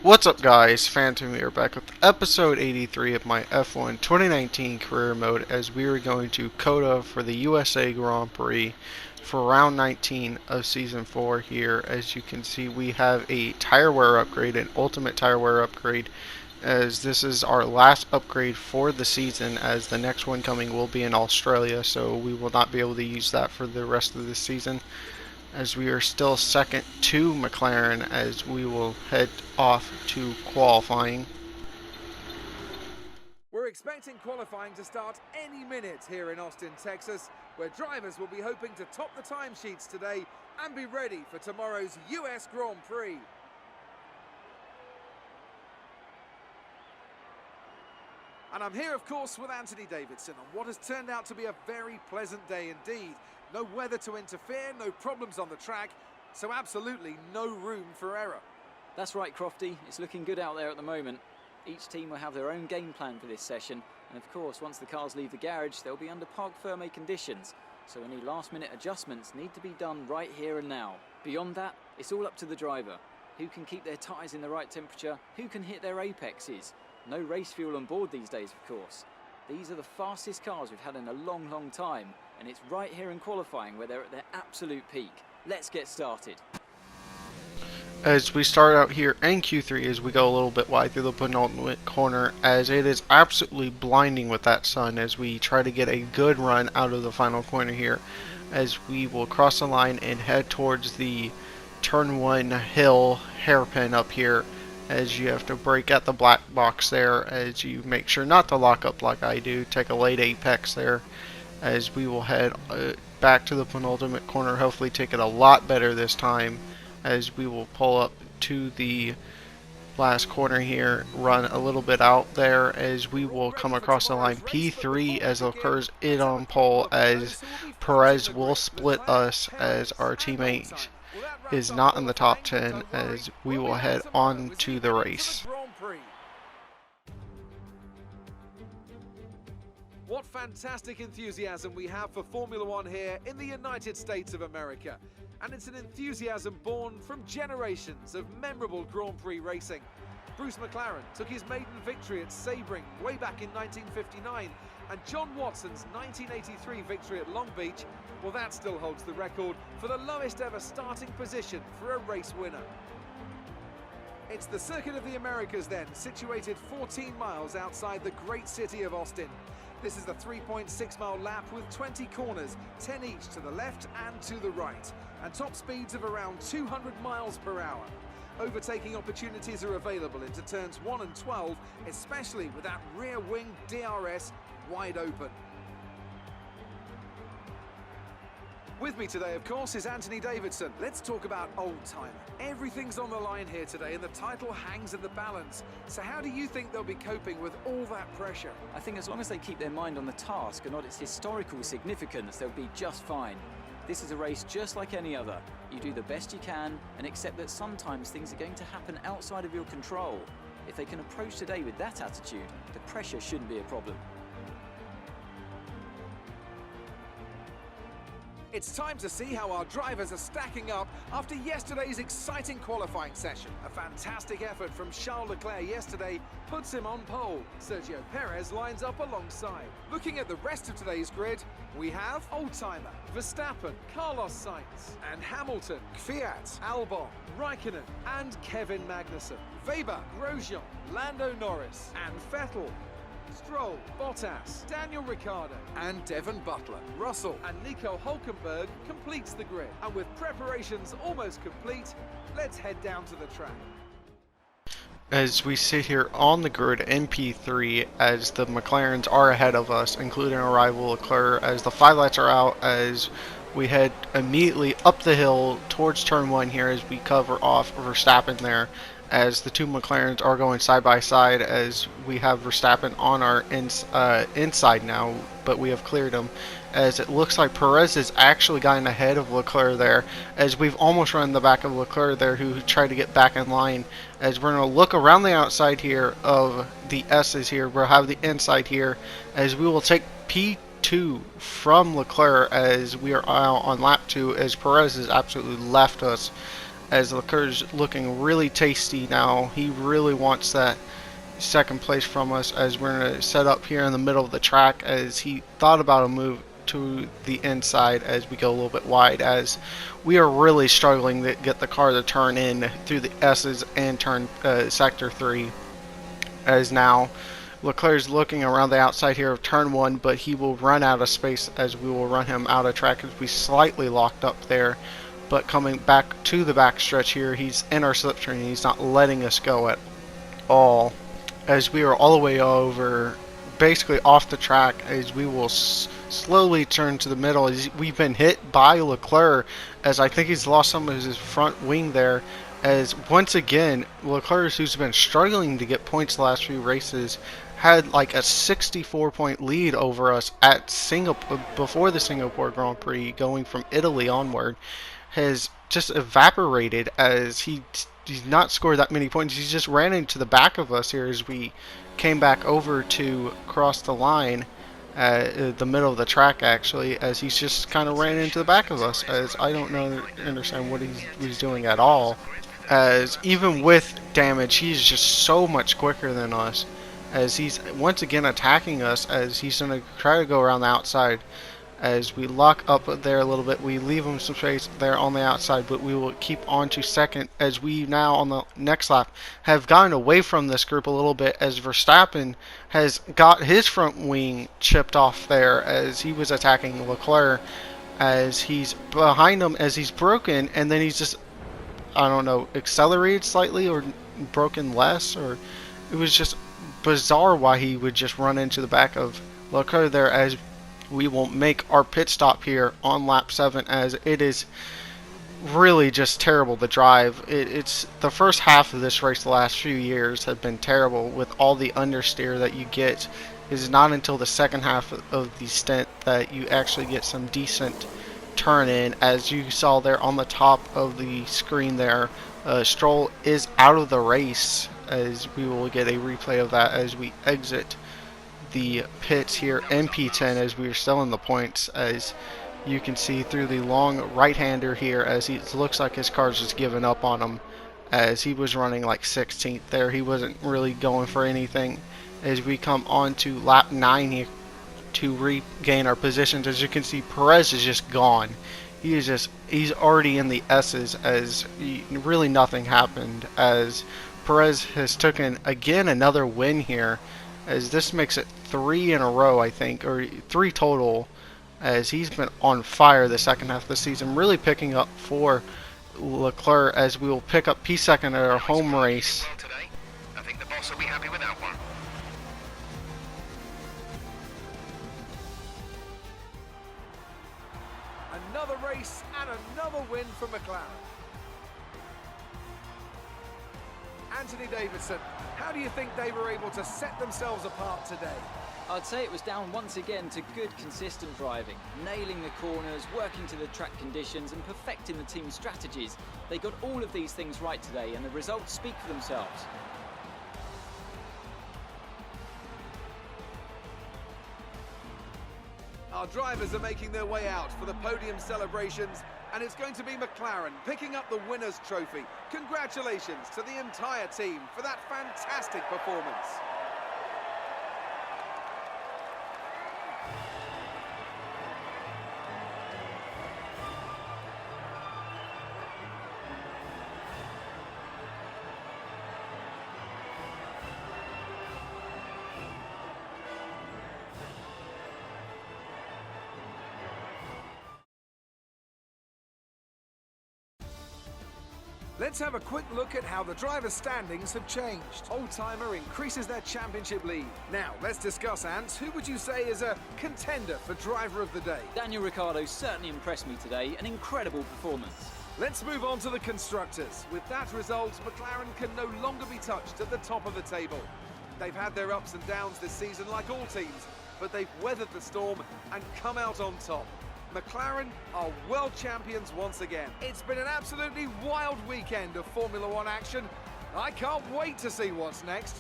What's up guys, Phantom here back with episode 83 of my F1 2019 career mode as we are going to COTA for the USA Grand Prix for round 19 of season 4 here. As you can see, we have a tire wear upgrade, an ultimate tire wear upgrade, as this is our last upgrade for the season, as the next one coming will be in Australia, so we will not be able to use that for the rest of the season, as we are still second to McLaren as we will head off to qualifying. We're expecting qualifying to start any minute here in Austin, Texas, where drivers will be hoping to top the timesheets today and be ready for tomorrow's US Grand Prix. And I'm here, of course, with Anthony Davidson on what has turned out to be a very pleasant day indeed. No weather to interfere, no problems on the track, so absolutely no room for error. That's right, Crofty. It's looking good out there at the moment. Each team will have their own game plan for this session, and of course, once the cars leave the garage, they'll be under parc fermé conditions, so any last-minute adjustments need to be done right here and now. Beyond that, it's all up to the driver. Who can keep their tyres in the right temperature? Who can hit their apexes? No race fuel on board these days, of course. These are the fastest cars we've had in a long time, and it's right here in qualifying where they're at their absolute peak. Let's get started. As we start out here in Q3, as we go a little bit wide through the penultimate corner, as it is absolutely blinding with that sun, as we try to get a good run out of the final corner here, as we will cross the line and head towards the turn 1 hill hairpin up here, as you have to brake at the black box there, as you make sure not to lock up like I do, take a late apex there, as we will head back to the penultimate corner, hopefully take it a lot better this time, as we will pull up to the last corner here, run a little bit out there, as we will come across the line P3 as Leclerc's in on pole, as Perez will split us as our teammate is not in the top 10, as we will head on to the race. What fantastic enthusiasm we have for Formula One here in the United States of America. And it's an enthusiasm born from generations of memorable Grand Prix racing. Bruce McLaren took his maiden victory at Sebring way back in 1959, and John Watson's 1983 victory at Long Beach, well, that still holds the record for the lowest ever starting position for a race winner. It's the Circuit of the Americas then, situated 14 miles outside the great city of Austin. This is the 3.6-mile lap with 20 corners, 10 each to the left and to the right, and top speeds of around 200 miles per hour. Overtaking opportunities are available into turns 1 and 12, especially with that rear wing DRS wide open. With me today, of course, is Anthony Davidson. Let's talk about old-timer. Everything's on the line here today, and the title hangs in the balance. So how do you think they'll be coping with all that pressure? I think as long as they keep their mind on the task and not its historical significance, they'll be just fine. This is a race just like any other. You do the best you can and accept that sometimes things are going to happen outside of your control. If they can approach today with that attitude, the pressure shouldn't be a problem. It's time to see how our drivers are stacking up after yesterday's exciting qualifying session. A fantastic effort from Charles Leclerc yesterday puts him on pole. Sergio Perez lines up alongside. Looking at the rest of today's grid, we have oldtimer, Verstappen, Carlos Sainz, and Hamilton, Kvyat, Albon, Raikkonen, and Kevin Magnussen, Weber, Grosjean, Lando Norris, and Vettel, Stroll, Bottas, Daniel Ricciardo, and Devon Butler. Russell and Nico Hülkenberg completes the grid. And with preparations almost complete, let's head down to the track. As we sit here on the grid in P3, as the McLarens are ahead of us, including our rival Leclerc, as the 5 lights are out, as we head immediately up the hill towards turn 1 here, as we cover off Verstappen there, as the two McLarens are going side by side, as we have Verstappen on our inside now, but we have cleared him, as it looks like Perez has actually gotten ahead of Leclerc there, as we've almost run the back of Leclerc there, who tried to get back in line, as we're going to look around the outside here of the S's here. We'll have the inside here, as we will take P2 from Leclerc, as we are on lap 2, as Perez has absolutely left us as Leclerc's looking really tasty now. He really wants that second place from us, as we're going to set up here in the middle of the track, as he thought about a move to the inside as we go a little bit wide, as we are really struggling to get the car to turn in through the S's and turn sector 3, as now Leclerc's looking around the outside here of turn 1, but he will run out of space as we will run him out of track, as we slightly locked up there. But coming back to the back stretch here, he's in our slipstream. He's not letting us go at all, as we are all the way over, basically off the track, as we will slowly turn to the middle. As we've been hit by Leclerc, as I think he's lost some of his front wing there, as once again Leclerc, who's been struggling to get points the last few races, had like a 64-point lead over us at Singapore before the Singapore Grand Prix, going from Italy onward, has just evaporated, as he's not scored that many points. He just ran into the back of us here as we came back over to cross the line at the middle of the track, actually, as he's just kind of ran into the back of us, as I don't understand what he's doing at all, as even with damage he's just so much quicker than us, as he's once again attacking us, as he's going to try to go around the outside. As we lock up there a little bit, we leave him some space there on the outside, but we will keep on to second, as we now on the next lap have gotten away from this group a little bit, as Verstappen has got his front wing chipped off there as he was attacking Leclerc, as he's behind him, as he's broken, and then he's just, I don't know, accelerated slightly or broken less, or it was just bizarre why he would just run into the back of Leclerc there, as we will make our pit stop here on lap 7, as it is really just terrible to drive. It's the first half of this race the last few years have been terrible with all the understeer that you get. It is not until the second half of the stint that you actually get some decent turn in, as you saw there on the top of the screen there. Stroll is out of the race, as we will get a replay of that as we exit the pits here in P10, as we are still in the points, as you can see through the long right-hander here, as he looks like his car's just given up on him, as he was running like 16th there. He wasn't really going for anything. As we come on to lap 9 here to regain our positions, as you can see Perez is just gone. He's already in the S's, as really nothing happened, as Perez has taken again another win here, as this makes it 3 in a row, I think, or 3 total, as he's been on fire the second half of the season, really picking up for Leclerc, as we will pick up P2 at our home race. I think the boss will be happy with that one. Another race and another win for McLaren. Anthony Davidson, how do you think they were able to set themselves apart today? I'd say it was down once again to good, consistent driving, nailing the corners, working to the track conditions and perfecting the team's strategies. They got all of these things right today, and the results speak for themselves. Our drivers are making their way out for the podium celebrations, and it's going to be McLaren picking up the winner's trophy. Congratulations to the entire team for that fantastic performance. Let's have a quick look at how the driver's standings have changed. Old-timer increases their championship lead. Now, let's discuss, Ants. Who would you say is a contender for driver of the day? Daniel Ricciardo certainly impressed me today, an incredible performance. Let's move on to the constructors. With that result, McLaren can no longer be touched at the top of the table. They've had their ups and downs this season like all teams, but they've weathered the storm and come out on top. McLaren are world champions once again. It's been an absolutely wild weekend of Formula One action. I can't wait to see what's next.